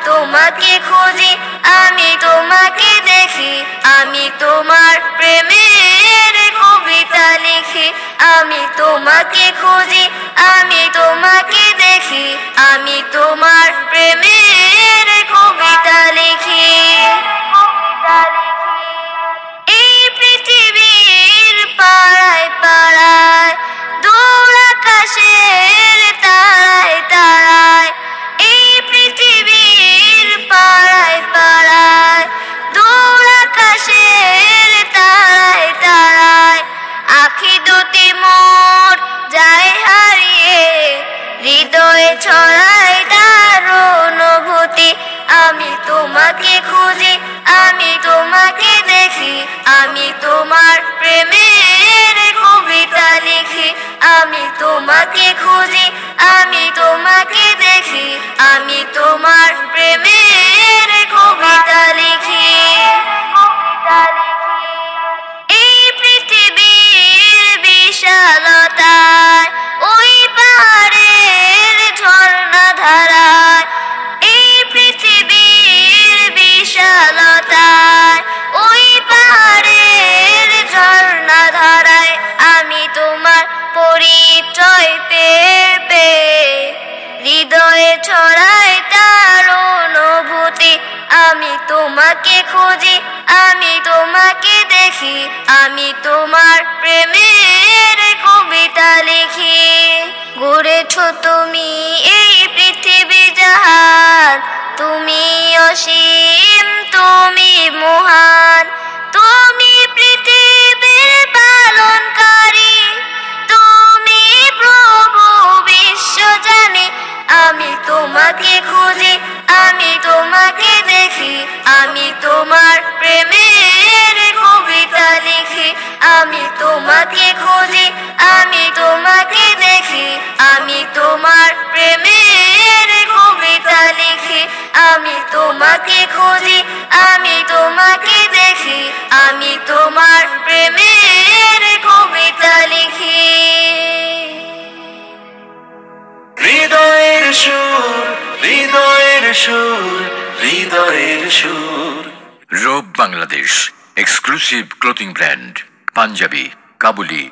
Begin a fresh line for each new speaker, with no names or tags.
তোমাকে খুঁজি, আমি তোমাকে দেখি, আমি তোমার প্রেমের কবিতা লিখি। আমি তোমাকে খুঁজি, আমি তোমাকে দেখি, আমি তোমার প্রেমের কবিতা লিখি। এই পৃথিবীর পাড়ায় পাড়ায়, দূর আকাশের তারায় তারায়, এই পৃথিবীর পাড়ায় পাড়ায়, দূর আকাশের তারায় তারায়, আখি দুটি মোর যায় হারিয়ে, হৃদয়ে ছড়ায় তার অনুভূতি। আমি তোমাকে খুঁজি, আমি তোমাকে দেখি, আমি তোমার প্রেমের কবিতা লিখি। আমি তোমাকে খুঁজি, আমি তোমাকে দেখি, আমি তোমার প্রেমের কবিতা লিখি। এই পৃথিবীর বিশালতায়, ওই পাহাড়ের ঝর্ণা ধারায়, এই পৃথিবীর বিশালতায়, ওই পাহাড়ের ঝর্ণা ধারায়, আমি তোমার পরিচয় পেয়ে পেয়ে, হৃদয়ে ছড়ায় তার অনুভূতি। আমি তোমাকে খুঁজি, আমি তোমাকে দেখি, আমি তোমার প্রেমের কবিতা লিখি। গড়েছো তুমি এই পৃথিবী জাহান, তুমি অসীম, তুমি মহান, তুমি পৃথিবীর পালনকারী, তুমি প্রভু বিশ্বজানি। আমি তোমাকে খুঁজি, আমি তোমাকে দেখি, আমি তোমার প্রেমের কবিতা লিখি। আমি তোমাকে খুঁজি, আমি তোমাকে দেখি, আমি তোমার প্রেমের কবিতা লিখি। আমি তোমাকে খুঁজি, আমি তোমাকে দেখি, আমি তোমার প্রেমের কবিতা লিখি।
হৃদয়ের সুর, হৃদয়ের সুর, হৃদয়ের সুর।
রব Bangladesh exclusive clothing brand, Punjabi, কাবুলি,